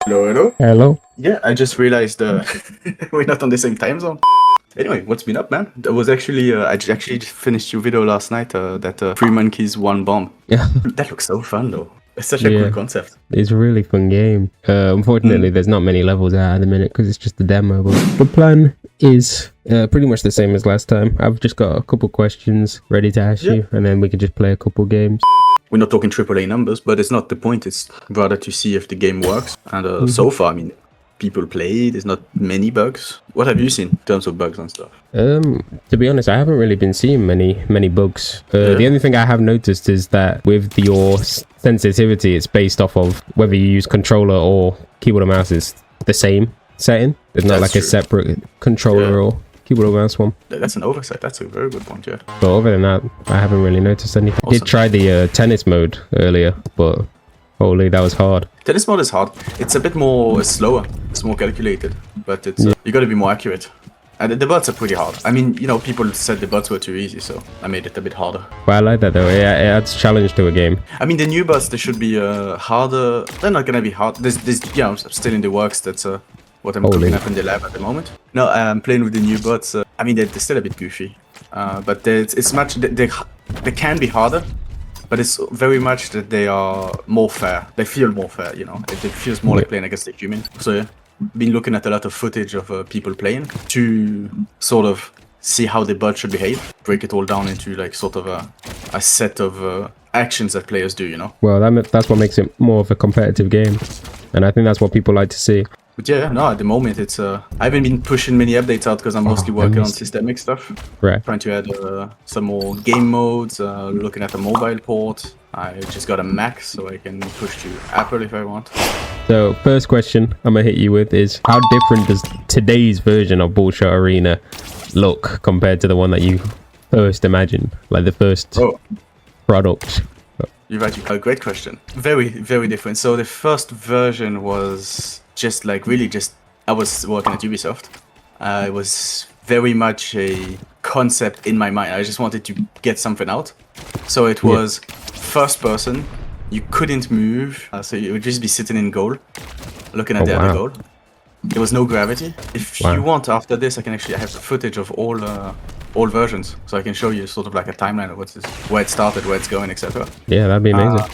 Hello, hello. Hello. Yeah, I just realized we're not on the same time zone. Anyway, what's been up, man? That was actually I actually just finished your video last night. That three monkeys, one bomb. Yeah, That looks so fun, though. It's such a cool concept. it's a really fun game. Unfortunately, there's not many levels out at the minute because it's just a demo. But the plan is pretty much the same as last time. I've just got a couple questions ready to ask you, and then we can just play a couple games. We're not talking AAA numbers, but it's not the point. It's rather to see if the game works. And so far, I mean, people play. There's not many bugs. What have you seen in terms of bugs and stuff? To be honest, I haven't really been seeing many bugs. The only thing I have noticed is that with your sensitivity, it's based off of whether you use controller or keyboard and mouse is the same setting. There's not like a separate controller or keyboard or mouse one. That's an oversight. That's a very good point, yeah. But other than that, I haven't really noticed anything. I did try the tennis mode earlier, but holy, that was hard. Tennis mode is hard. It's a bit more slower. It's more calculated, but it's you got to be more accurate. And the bots are pretty hard. I mean, you know, people said the bots were too easy, so I made it a bit harder. But I like that though. It adds challenge to a game. I mean, the new bots, they should be harder. They're not gonna be hard. There's you know, still in the works. That's what I'm cooking up in the lab at the moment. No, I'm playing with the new bots. I mean, they're still a bit goofy, but it's much. They can be harder. But it's very much that they are more fair. They feel more fair, you know. It feels more like playing against a human. So yeah, been looking at a lot of footage of people playing to sort of see how the bot should behave. Break it all down into like sort of a set of actions that players do, you know. Well, that's what makes it more of a competitive game, and I think that's what people like to see. But yeah, no, at the moment it's I haven't been pushing many updates out because I'm mostly working on systemic stuff. Right. Trying to add some more game modes, looking at a mobile port. I just got a Mac so I can push to Apple if I want. So first question I'm gonna hit you with is, how different does today's version of Bullshot Arena look compared to the one that you first imagined, like the first product? You've actually a great question. Very, very different. So the first version was just like really just I was working at Ubisoft. It was very much a concept in my mind. I just wanted to get something out. So it was first person. You couldn't move, so you would just be sitting in goal, looking at the other goal. There was no gravity. If you want, after this, I have the footage of all versions, so I can show you sort of like a timeline of where it started, where it's going, etc. Yeah, that'd be amazing.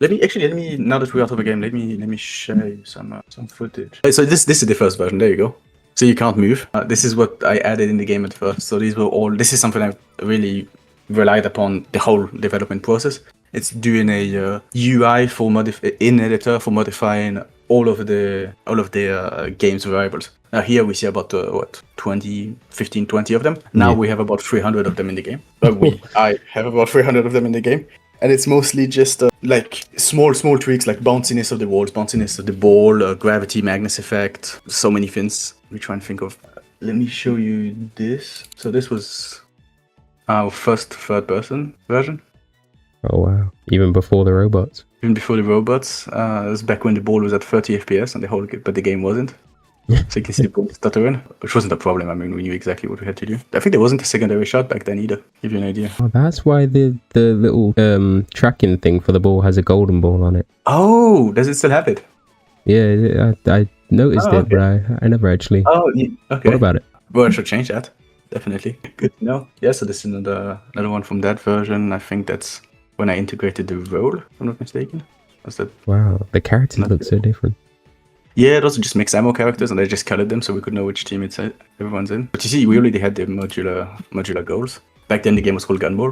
Let me now that we're out of the game, let me share you some footage. So this is the first version. There you go. So you can't move. This is what I added in the game at first. So these were all. This is something I really relied upon the whole development process. It's doing a UI for in editor for modifying all of the game's variables. Now here we see about 15, 20 of them. Now we have about 300 of them in the game. I have about 300 of them in the game. And it's mostly just like small tweaks like bounciness of the walls, bounciness of the ball, gravity, Magnus effect, so many things we try and think of. Let me show you this. So this was our first third person version. Oh wow, even before the robots. Even before the robots. It was back when the ball was at 30 FPS and but the game wasn't. So you can see the ball stuttering, which wasn't a problem. I mean, we knew exactly what we had to do. I think there wasn't a secondary shot back then either, give you an idea. Oh, that's why the little tracking thing for the ball has a golden ball on it. Oh, does it still have it? Yeah, I noticed it, but I never actually thought about it. Well, I should change that. Definitely. Good to know. Yeah, so this is another one from that version. I think that's when I integrated the role, if I'm not mistaken. Was that? Wow, the characters look so different. Yeah, those are just mixed ammo characters, and I just colored them so we could know which team everyone's in. But you see, we already had the modular goals. Back then, the game was called Gunball.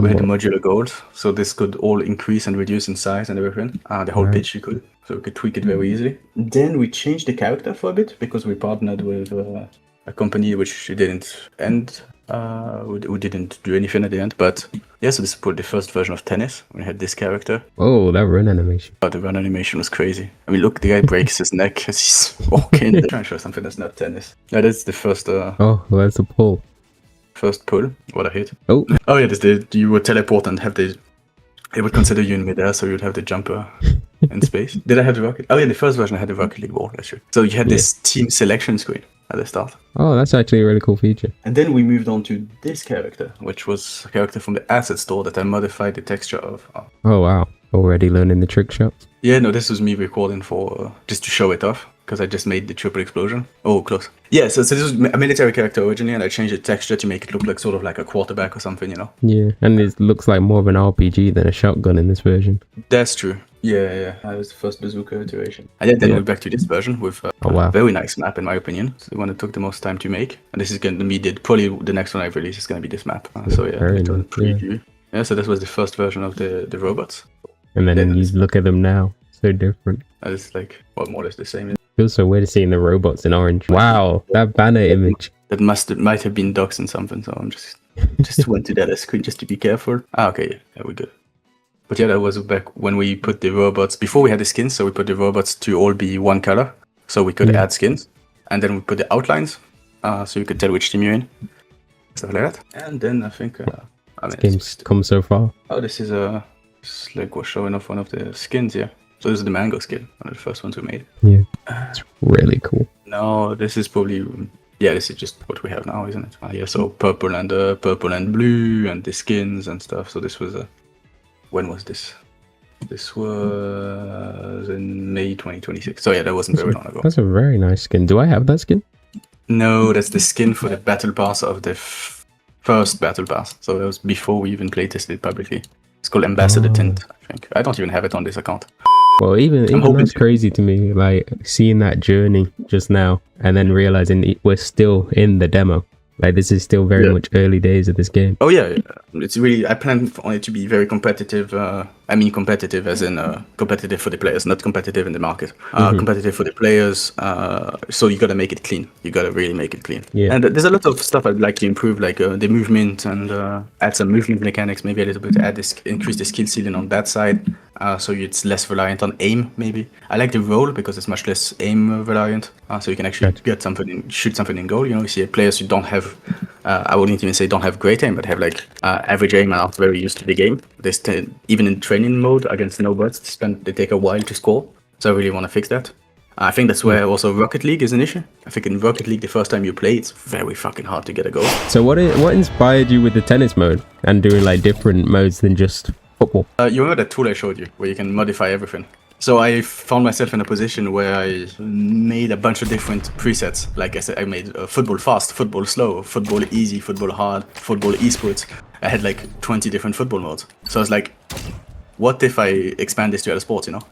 We had the modular goals, so this could all increase and reduce in size and everything. The whole pitch you could, so we could tweak it very easily. Then we changed the character for a bit because we partnered with a company which didn't end. We didn't do anything at the end, but yeah, so this was the first version of tennis. We had this character. Oh, that run animation. But the run animation was crazy. I mean, look, the guy breaks his neck as he's walking. I'm trying to show something that's not tennis. That is the first. Oh, well, that's a pull. First pull. What a hit. Oh. Oh yeah, you would teleport and have it would consider you in midair, so you'd have the jumper in space. Did I have the rocket? Oh yeah, the first version I had the Rocket League ball. That's true. So you had this team selection screen at the start. Oh, that's actually a really cool feature. And then we moved on to this character, which was a character from the asset store that I modified the texture of. Oh wow, already learning the trick shots. Yeah, no, this was me recording for just to show it off because I just made the triple explosion. Oh, close. Yeah, so this was a military character originally, and I changed the texture to make it look like sort of like a quarterback or something, you know? Yeah, and it looks like more of an RPG than a shotgun in this version. That's true. Yeah. That was the first bazooka iteration. And then we're back to this version with a very nice map, in my opinion. It's the one that took the most time to make. And this is going to be probably the next one I release is going to be this map. So yeah, little preview. Yeah, so this was the first version of the robots. And then you look at them now, so different. It's like, well, more or less the same. Feels so weird seeing the robots in orange. Wow, that banner image. That might have been docs and something, so I'm just went to that screen just to be careful. Okay, yeah, we're good. But yeah, that was back when we put the robots, before we had the skins, so we put the robots to all be one color, so we could add skins. And then we put the outlines, so you could tell which team you're in. Stuff like that. And then I think... this game's come so far. Oh, this is just like we're showing off one of the skins, yeah. So this is the mango skin, one of the first ones we made. Yeah, it's really cool. No, this is probably... Yeah, this is just what we have now, isn't it? Yeah, so purple and blue and the skins and stuff. So this was when was this? This was in May 2026. So yeah, that wasn't very long ago. That's a very nice skin. Do I have that skin? No, that's the skin for the battle pass of the first battle pass. So that was before we even playtested it publicly. It's called Ambassador Tint, I think. I don't even have it on this account. Well, even that's crazy to me, like seeing that journey just now and then realizing we're still in the demo. Like this is still very much early days of this game. Oh yeah, it's really, I plan for it to be very competitive. I mean competitive as in competitive for the players, not competitive in the market. Competitive for the players, so you gotta make it clean. You gotta really make it clean. Yeah. And there's a lot of stuff I'd like to improve, like the movement and add some movement mechanics, maybe a little bit, increase the skill ceiling on that side. So it's less reliant on aim, maybe. I like the roll because it's much less aim reliant. So you can actually get something, shoot something in goal. You know, you see players who don't have, I wouldn't even say don't have great aim, but have like average aim and aren't very used to the game. Even in training mode against no-bots, they take a while to score. So I really want to fix that. I think that's where also Rocket League is an issue. I think in Rocket League, the first time you play, it's very fucking hard to get a goal. So what inspired you with the tennis mode and doing like different modes than just football? You remember that tool I showed you where you can modify everything? So I found myself in a position where I made a bunch of different presets. Like I said, I made football fast, football slow, football easy, football hard, football esports. I had like 20 different football modes. So I was like, what if I expand this to other sports, you know?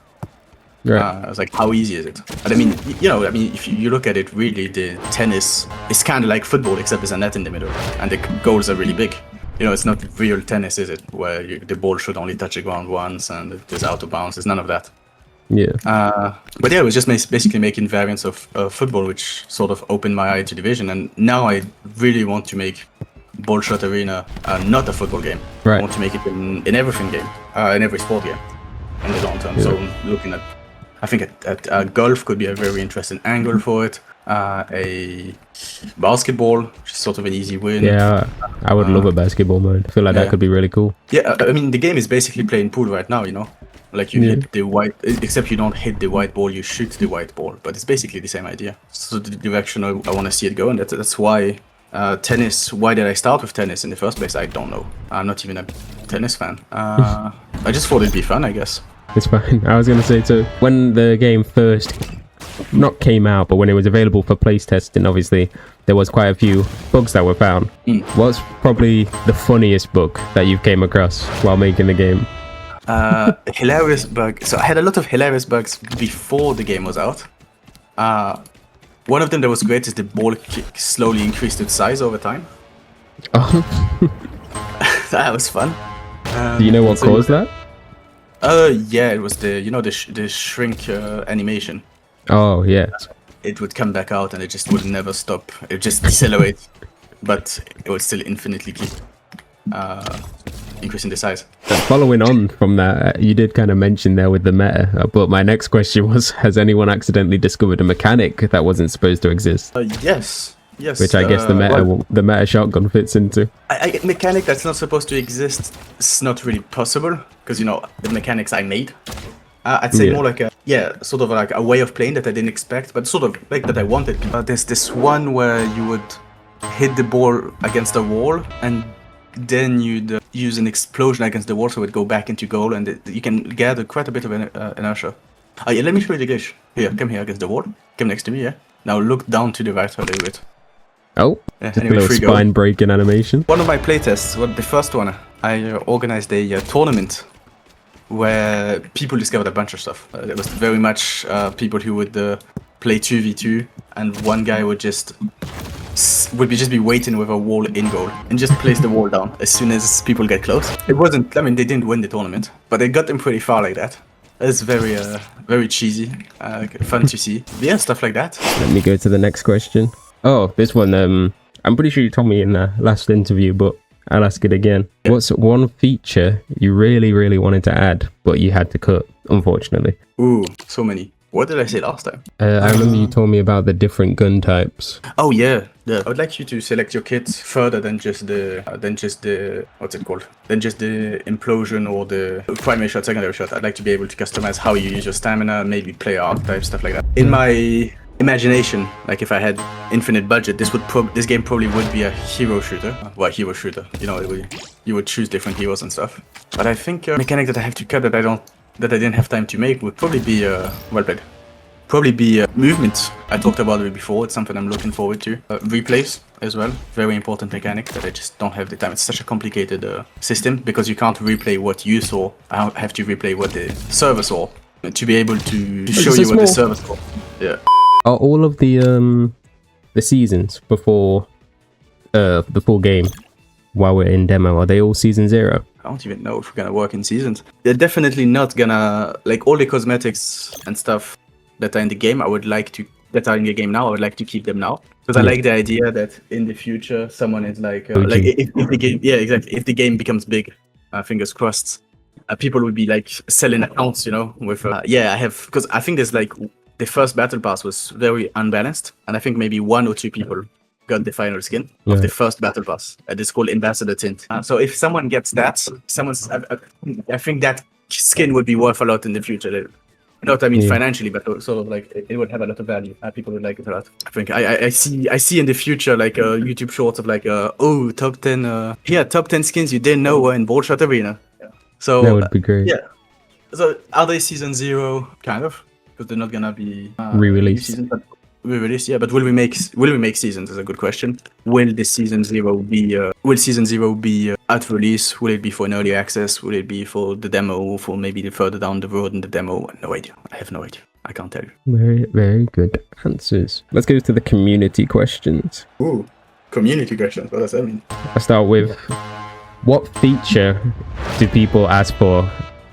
Right. I was like, how easy is it? And I mean, if you look at it, really, the tennis is kind of like football, except there's a net in the middle, and the goals are really big. You know, it's not real tennis, is it? Where the ball should only touch the ground once, and there's out of bounds. There's none of that. Yeah. But yeah, it was just basically making variants of football, which sort of opened my eye to the vision. And now I really want to make Ball Shot Arena not a football game. Right. I want to make it in everything game, in every sport game, in the long term. Yeah. So looking at, I think at golf could be a very interesting angle for it. A basketball, which is sort of an easy win. Yeah, I would love a basketball mode. I feel like that could be really cool. Yeah, I mean, the game is basically playing pool right now, you know? Like you hit the white, except you don't hit the white ball, you shoot the white ball. But it's basically the same idea. So the direction I want to see it go, and that's why tennis, why did I start with tennis in the first place? I don't know. I'm not even a tennis fan. I just thought it'd be fun, I guess. It's fine. I was going to say, so when the game first came out, but when it was available for place testing, obviously there was quite a few bugs that were found. What's probably the funniest bug that you've came across while making the game? Hilarious bug. So I had a lot of hilarious bugs before the game was out. One of them that was great is the ball kick slowly increased its size over time. Oh. That was fun. Do you know what caused that? Yeah, it was the shrink animation. Oh yeah. It would come back out and it just would never stop. It would just decelerate, but it would still infinitely keep increasing the size. Following on from that, you did kind of mention there with the meta, but my next question was, has anyone accidentally discovered a mechanic that wasn't supposed to exist? Yes. Which I guess the meta shotgun fits into. A mechanic that's not supposed to exist is not really possible, because, you know, the mechanics I made. I'd say more like sort of like a way of playing that I didn't expect, but sort of like that I wanted. There's this one where you would hit the ball against a wall, and then you'd use an explosion against the wall, so it would go back into goal, and you can gather quite a bit of inertia. Oh yeah, let me show you the glitch. Here, come here against the wall. Come next to me, yeah? Now look down to the right a little bit. Oh, Yeah, just anyway, a little spine breaking animation. One of my playtests, the first one, I organized a tournament where people discovered a bunch of stuff. There was very much people who would play 2v2, and one guy would just be waiting with a wall in goal and just place the wall down as soon as people get close. It wasn't, I mean, they didn't win the tournament, but they got them pretty far like that. It's very cheesy, fun to see. But yeah, stuff like that. Let me go to the next question. Oh, this one, I'm pretty sure you told me in the last interview, but I'll ask it again. Yeah. What's one feature you really, really wanted to add, but you had to cut, unfortunately? Ooh, so many. What did I say last time? I remember you told me about the different gun types. Oh yeah. I would like you to select your kit further than just the what's it called? Than just the implosion or the primary shot, secondary shot. I'd like to be able to customize how you use your stamina, maybe player archetype, stuff like that. In my imagination, like if I had infinite budget, this game probably would be a hero shooter. Well, hero shooter. You know, you would choose different heroes and stuff. But I think a mechanic that I have to cut that I didn't have time to make would probably be well played. Probably be movement. I talked about it before. It's something I'm looking forward to. Replays as well. Very important mechanic that I just don't have the time. It's such a complicated system because you can't replay what you saw. I have to replay what the server saw to be able to show you what the server saw. Yeah. Are all of the seasons before the full game, while we're in demo, are they all season 0? I don't even know if we're gonna work in seasons. They're definitely not gonna, like, all the cosmetics and stuff that are in the game. I would like to that are in the game now. I would like to keep them now because I like the idea that in the future someone is like if the game, yeah, exactly. If the game becomes big, fingers crossed, people would be like selling accounts, you know, with yeah. I have, because I think there's like the first battle pass was very unbalanced, and I think maybe 1 or 2 people got the final skin of the first battle pass. It's called Ambassador Tint. So if someone gets that, I think that skin would be worth a lot in the future. Not, I mean, financially, but sort of like it would have a lot of value. People would like it a lot. I think I see in the future like YouTube shorts of like top 10 skins you didn't know were in Bullshot Arena. Yeah. So that would be great. Yeah. So are they season 0? Kind of, because they're not gonna be re-released. Re-released, yeah. But will we make seasons? Is a good question. Will the season 0 be? Will season 0 be at release? Will it be for an early access? Will it be for the demo? For maybe further down the road in the demo? No idea. I have no idea. I can't tell you. Very, very good answers. Let's go to the community questions. Ooh, community questions. What does that mean? I'll start with, what feature do people ask for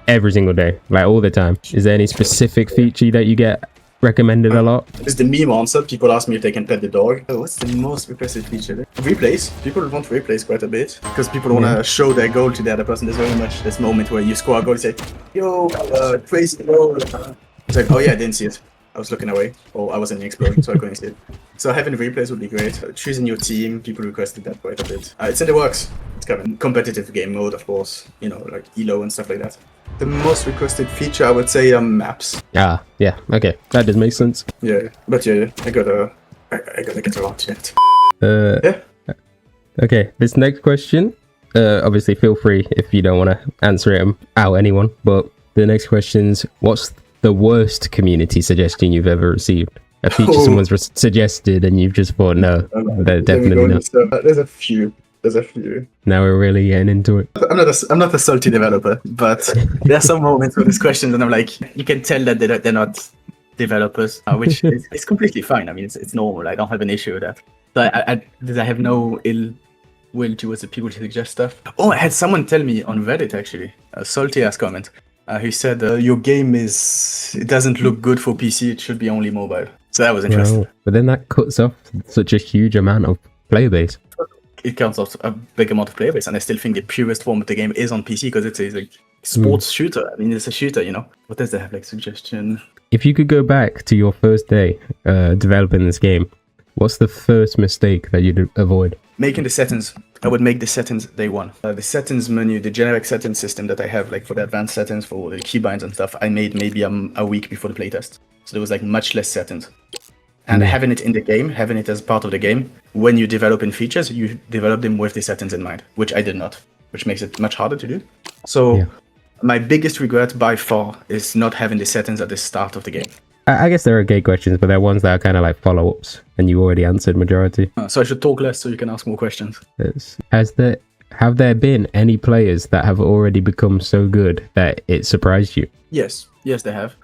every single day, like all the time? Is there any specific feature that you get recommended a lot? It's the meme answer. People ask me if they can pet the dog. What's the most requested feature? Replays. People want replays quite a bit because people want to show their goal to the other person. There's very much this moment where you score a goal and say, yo, praise the goal. It's like, oh yeah, I didn't see it. I was looking away, or I was in the explosion, so I couldn't see it. So having replays would be great. Choosing your team, people requested that quite a bit. It's in the works. It's coming. Competitive game mode, of course. You know, like ELO and stuff like that. The most requested feature, I would say, maps. Ah, yeah, okay, that does make sense. Yeah, but yeah, I gotta get around to it. Yeah. Okay, this next question. Obviously, feel free if you don't want to answer it out anyone. But the next question's, what's the worst community suggestion you've ever received? A feature someone's suggested and you've just thought, no, definitely not. There's a few. Now we're really getting into it. I'm not a salty developer, but there are some moments with these questions and I'm like, you can tell that they're not developers, which is completely fine. I mean, it's normal. I don't have an issue with that. So I have no ill will towards the people who suggest stuff. Oh, I had someone tell me on Reddit, actually, a salty ass comment. He said, your game it doesn't look good for PC, it should be only mobile. So that was interesting. Well, but then that cuts off such a huge amount of player base. It counts off a big amount of player base, and I still think the purest form of the game is on PC because it's a like sports shooter. I mean, it's a shooter, you know. What does they have like suggestion? If you could go back to your first day developing this game, what's the first mistake that you'd avoid? Making the settings. I would make the settings day one. The settings menu, the generic settings system that I have, like for the advanced settings, for the keybinds and stuff, I made maybe a week before the playtest. So there was like much less settings. And having it in the game, having it as part of the game, when you develop in features, you develop them with the settings in mind, which I did not, which makes it much harder to do. So my biggest regret by far is not having the settings at the start of the game. I guess there are gay questions, but there are ones that are kind of like follow-ups, and you already answered majority. So I should talk less so you can ask more questions. Have there been any players that have already become so good that it surprised you? Yes, they have.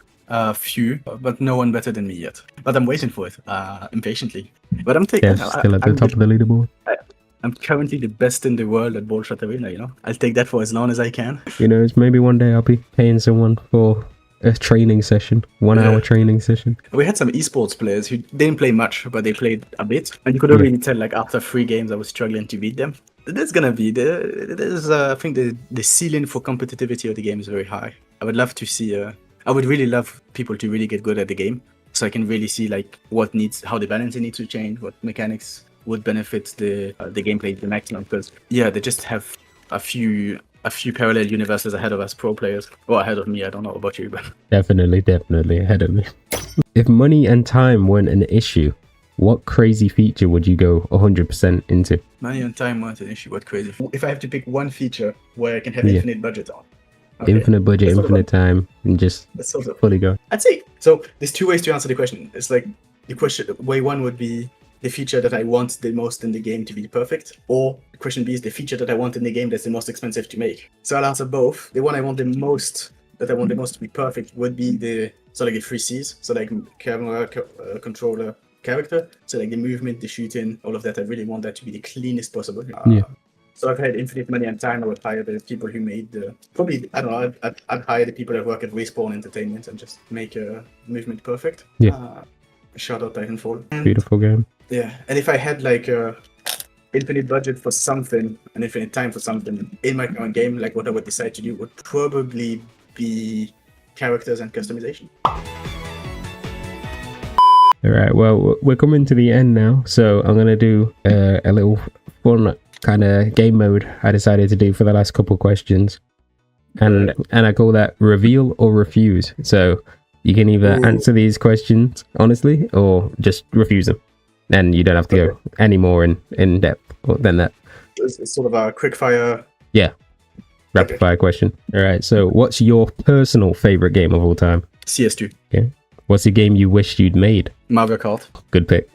Few, but no one better than me yet. But I'm waiting for it impatiently. But I'm taking. Still at the top of the leaderboard. I'm currently the best in the world at DatBoiCy Arena. You know, I'll take that for as long as I can. You know, maybe one day I'll be paying someone for a training session, 1 hour training session. We had some esports players who didn't play much, but they played a bit, and you could already tell. Like after 3 games, I was struggling to beat them. There's gonna be I think the ceiling for competitivity of the game is very high. I would love to see. I would really love people to really get good at the game, so I can really see like how the balancing needs to change, what mechanics would benefit the gameplay the maximum. Because they just have a few parallel universes ahead of us pro players, or ahead of me. I don't know about you, but definitely ahead of me. If money and time weren't an issue, what crazy feature would you go 100% into? Money and time weren't an issue. What crazy? If I have to pick one feature where I can have infinite budget on. Okay. Infinite budget, infinite time, and just fully go. I'd say so. There's 2 ways to answer the question. It's like the question. Way 1 would be the feature that I want the most in the game to be perfect, or question B is the feature that I want in the game that's the most expensive to make. So I'll answer both. The one I want the most to be perfect would be the 3 C's. So like camera, controller, character. So like the movement, the shooting, all of that. I really want that to be the cleanest possible. So if I had infinite money and time, I would hire the people who made I'd hire the people that work at Respawn Entertainment and just make a movement perfect. Shout out Titanfall. Beautiful game. Yeah, and if I had like infinite budget for something and infinite time for something in my current game, like what I would decide to do would probably be characters and customization. All right, well, we're coming to the end now, so I'm gonna do a little fun kind of game mode I decided to do for the last couple questions, and I call that reveal or refuse. So you can either answer these questions honestly or just refuse them, and you don't have to go any more in depth than that. It's sort of a quick fire. Rapid fire question. All right, so what's your personal favorite game of all time? CS2. Okay. What's a game you wished you'd made? Mario Kart. Good pick.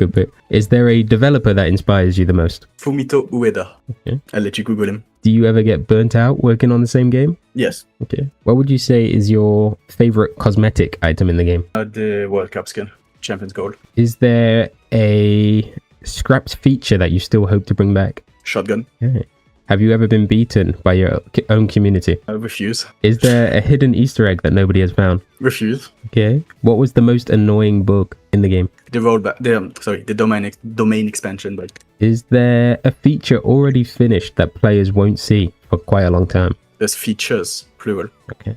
Is there a developer that inspires you the most? Fumito Ueda. Okay. I'll let you Google him. Do you ever get burnt out working on the same game? Yes. Okay. What would you say is your favorite cosmetic item in the game? The World Cup skin. Champions Gold. Is there a scrapped feature that you still hope to bring back? Shotgun. Okay. Have you ever been beaten by your own community? Refuse. Is there a hidden Easter egg that nobody has found? Refuse. Okay. What was the most annoying bug in the game? The rollback. The domain expansion bug. Is there a feature already finished that players won't see for quite a long time? There's features, plural. Okay.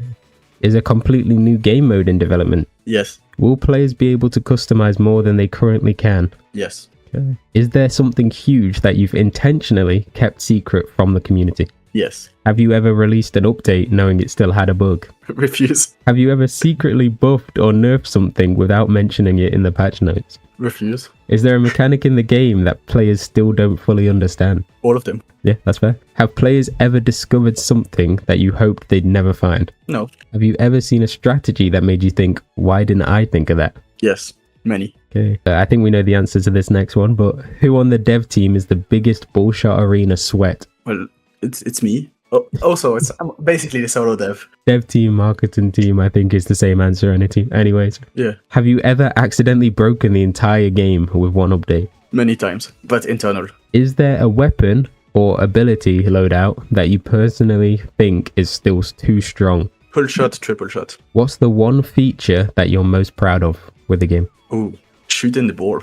Is a completely new game mode in development? Yes. Will players be able to customize more than they currently can? Yes. Okay. Is there something huge that you've intentionally kept secret from the community? Yes. Have you ever released an update knowing it still had a bug? Refuse. Have you ever secretly buffed or nerfed something without mentioning it in the patch notes? Refuse. Is there a mechanic in the game that players still don't fully understand? All of them. Yeah, that's fair. Have players ever discovered something that you hoped they'd never find? No. Have you ever seen a strategy that made you think, why didn't I think of that? Yes. Many. Okay. I think we know the answer to this next one, but who on the dev team is the biggest DatBoiCy Arena sweat? Well, it's me. Oh, also, I'm basically the solo dev. Dev team, marketing team, I think is the same answer. Anyways. Yeah. Have you ever accidentally broken the entire game with one update? Many times, but internal. Is there a weapon or ability loadout that you personally think is still too strong? Full shot, triple shot. What's the one feature that you're most proud of with the game? Oh, shooting the ball,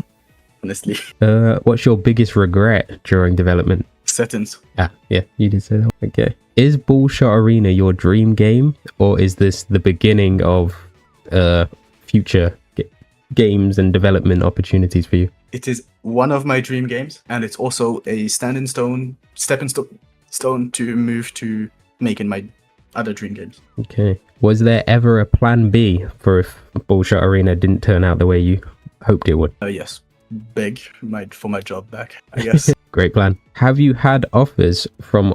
honestly. What's your biggest regret during development? Settings. Yeah, you did say that. Okay. Is DatBoiCy Arena your dream game, or is this the beginning of future games and development opportunities for you? It is one of my dream games, and it's also a stepping stone to move to making my other dream games. Okay. Was there ever a plan B for if DatBoiCy Arena didn't turn out the way you hoped it would? Yes. Beg for my job back, I guess. Great plan. Have you had offers from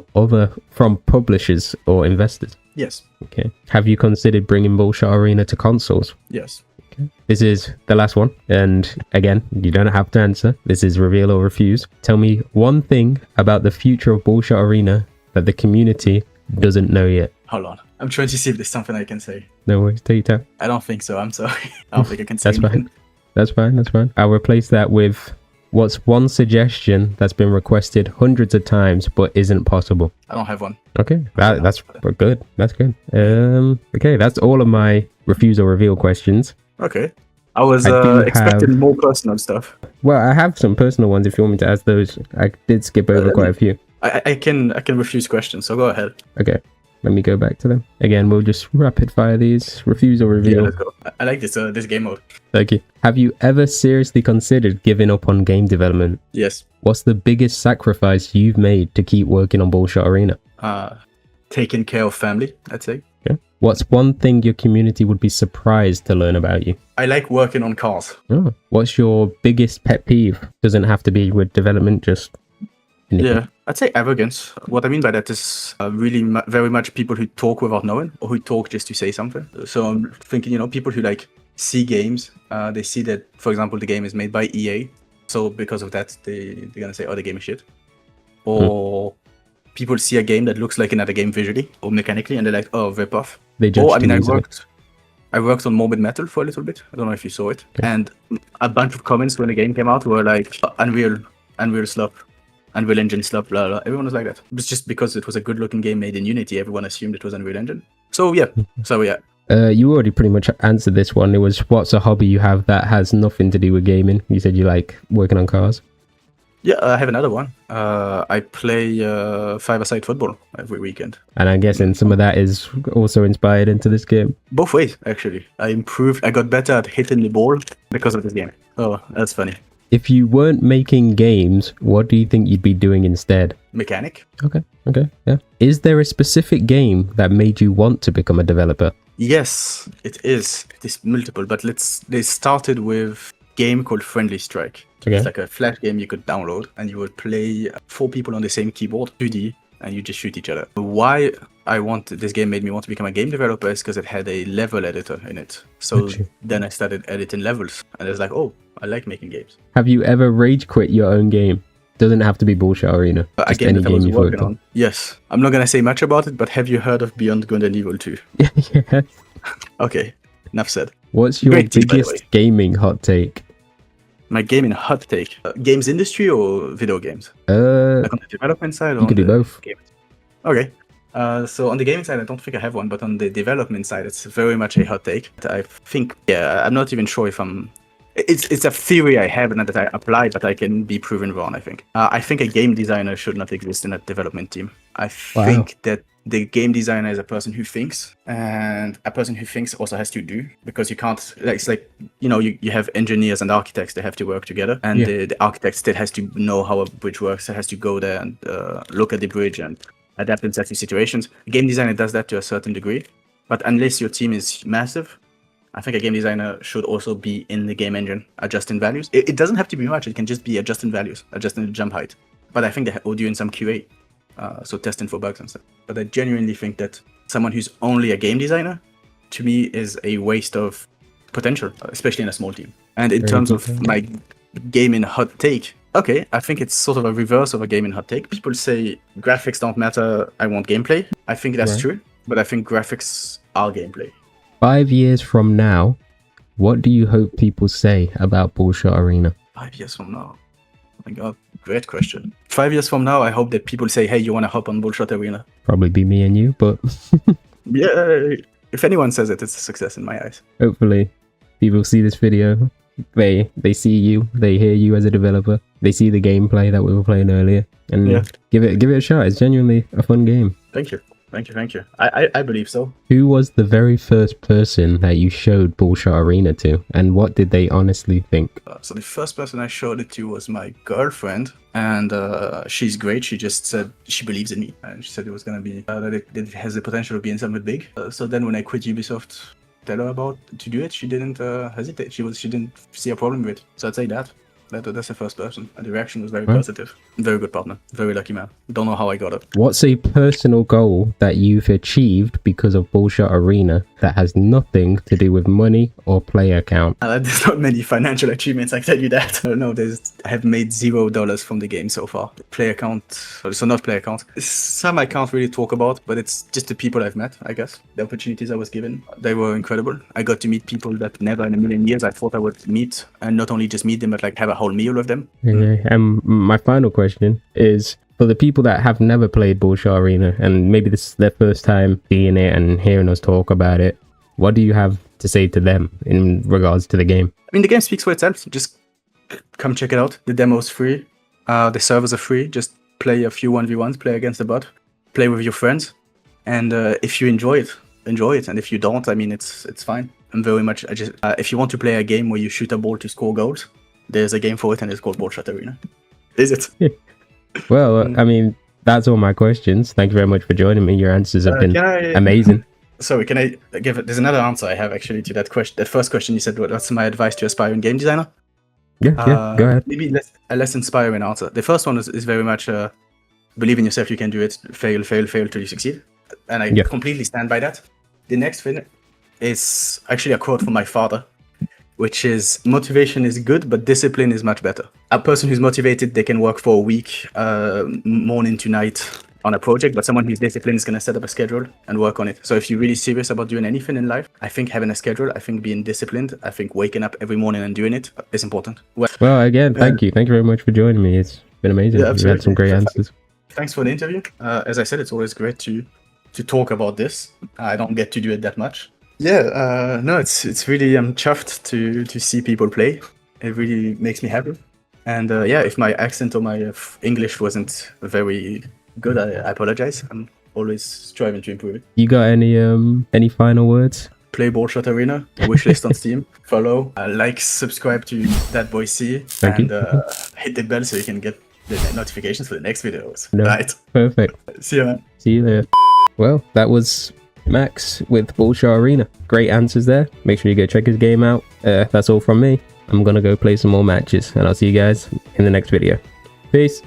publishers or investors? Yes. Okay. Have you considered bringing Bullshot Arena to consoles? Yes. Okay. This is the last one, and again, you don't have to answer. This is reveal or refuse. Tell me one thing about the future of Bullshot Arena that the community doesn't know yet. Hold on. I'm trying to see if there's something I can say. No worries, take your time. I don't think so. I'm sorry. I don't think I can say That's anything. fine. That's fine. That's fine. I'll replace that with what's one suggestion that's been requested hundreds of times but isn't possible. I don't have one. Okay, that's good. That's good. Okay, that's all of my refuse or reveal questions. Okay. I was I expecting more personal stuff. Well, I have some personal ones if you want me to ask those. I did skip over quite a few. I can refuse questions, so go ahead. Okay, let me go back to them. Again, we'll just rapid fire these. Refuse or reveal. Yeah, let's go. I like this game mode. Thank you. Have you ever seriously considered giving up on game development? Yes. What's the biggest sacrifice you've made to keep working on Bullshot Arena? Taking care of family, I'd say. Okay. What's one thing your community would be surprised to learn about you? I like working on cars. Oh. What's your biggest pet peeve? Doesn't have to be with development, just anything. Yeah, I'd say arrogance. What I mean by that is really very much people who talk without knowing, or who talk just to say something. So I'm thinking, people who like see games, they see that, for example, the game is made by EA. So because of that, they're going to say, oh, the game is shit. Or people see a game that looks like another game visually or mechanically, and they're like, oh, rip off. They judge I worked on Morbid Metal for a little bit. I don't know if you saw it. Okay. And a bunch of comments when the game came out were like, Unreal slop, Unreal Engine slop, blah, blah. Everyone was like that. It was just because it was a good-looking game made in Unity. Everyone assumed it was Unreal Engine. So yeah. You already pretty much answered this one. It was, what's a hobby you have that has nothing to do with gaming? You said you like working on cars. Yeah, I have another one. I play five-a-side football every weekend. And I'm guessing some of that is also inspired into this game. Both ways, actually. I got better at hitting the ball because of this game. Oh, that's funny. If you weren't making games, what do you think you'd be doing instead? Mechanic. Okay, yeah. Is there a specific game that made you want to become a developer? Yes, it is. It is multiple, but they started with a game called Friendly Strike. Okay. It's like a flash game you could download, and you would play 4 people on the same keyboard, 2D, and you just shoot each other. Why this game made me want to become a game developer is because it had a level editor in it. So then I started editing levels, and I was like, oh, I like making games. Have you ever rage quit your own game? Doesn't have to be Bullshit Arena. Just any game you've worked on. Yes. I'm not going to say much about it, but have you heard of Beyond Good and Evil 2? Yeah. Okay, enough said. What's your biggest gaming hot take? My gaming hot take? Games industry or video games? Like on the development side? Or you could do both. Okay. So on the gaming side, I don't think I have one, but on the development side, it's very much a hot take. I think, I'm not even sure if it's a theory I have and that I apply, but I can be proven wrong, I think. I think a game designer should not exist in a development team. I think that the game designer is a person who thinks, and a person who thinks also has to do, because you can't, it's like, you have engineers and architects that have to work together, and the architect still has to know how a bridge works, has to go there and look at the bridge and adapt in certain situations. A game designer does that to a certain degree, but unless your team is massive, I think a game designer should also be in the game engine, adjusting values. It doesn't have to be much, it can just be adjusting values, adjusting the jump height. But I think they will do in some QA, so testing for bugs and stuff. But I genuinely think that someone who's only a game designer, to me, is a waste of potential, especially in a small team. And in terms of my gaming hot take, okay, I think it's sort of a reverse of a gaming hot take. People say graphics don't matter, I want gameplay. I think that's true, but I think graphics are gameplay. 5 years from now, what do you hope people say about Bullshot Arena? 5 years from now? Oh my god, great question. 5 years from now, I hope that people say, hey, you want to hop on Bullshot Arena? Probably be me and you, but... Yeah, if anyone says it, it's a success in my eyes. Hopefully, people see this video, they see you, they hear you as a developer, they see the gameplay that we were playing earlier, and give it a shot. It's genuinely a fun game. Thank you. I believe so. Who was the very first person that you showed Bullshot Arena to, and what did they honestly think? So the first person I showed it to was my girlfriend, and she's great. She just said she believes in me, and she said it was going to be, that it has the potential of being something big. So then when I quit Ubisoft, tell her about to do it, she didn't hesitate. She didn't see a problem with it. So I'd say that's the first person. And the reaction was very positive. Very good partner. Very lucky man. Don't know how I got it. What's a personal goal that you've achieved because of Bullshot Arena that has nothing to do with money or player count? There's not many financial achievements, I can tell you that. No, I have made $0 from the game so far. Player count, so not player count. Some I can't really talk about, but it's just the people I've met, I guess. The opportunities I was given, they were incredible. I got to meet people that never in a million years I thought I would meet, and not only just meet them, but like have a whole meal with them. Okay. And my final question is, for the people that have never played Bullshot Arena and maybe this is their first time seeing it and hearing us talk about it, what do you have to say to them in regards to the game? I mean, the game speaks for itself. Just come check it out. The demo's free. The servers are free. Just play a few 1v1s, play against the bot, play with your friends. And if you enjoy it, enjoy it. And if you don't, I mean, it's fine. I'm very much, if you want to play a game where you shoot a ball to score goals, there's a game for it and it's called Bullshot Arena. Is it? Well, I mean, that's all my questions. Thank you very much for joining me. Your answers have been amazing. Sorry, can I give it? There's another answer I have actually to that question. That first question you said, what's my advice to aspiring game designer? Yeah, go ahead. Maybe a less inspiring answer. The first one is very much believe in yourself, you can do it, fail till you succeed. And I completely stand by that. The next thing is actually a quote from my father, which is, motivation is good, but discipline is much better. A person who's motivated, they can work for a week, morning to night on a project, but someone who's disciplined is going to set up a schedule and work on it. So if you're really serious about doing anything in life, I think having a schedule, I think being disciplined, I think waking up every morning and doing it is important. Well, again, thank you. Thank you very much for joining me. It's been amazing. Yeah, you had some great answers. Thanks for the interview. As I said, it's always great to talk about this. I don't get to do it that much. Yeah, no, it's really, I'm chuffed to see people play. It really makes me happy. And yeah, if my accent or my English wasn't very good, I apologize. I'm always striving to improve it. You got any final words? Play Bullshot Arena, wishlist on Steam, follow, like, subscribe to DatBoiCy, and hit the bell so you can get the notifications for the next videos. No, right. Perfect. See you, man. See you there. Well, that was Max with Bullshot Arena. Great answers there. Make sure you go check his game out. That's all from me. I'm gonna go play some more matches, and I'll see you guys in the next video. Peace.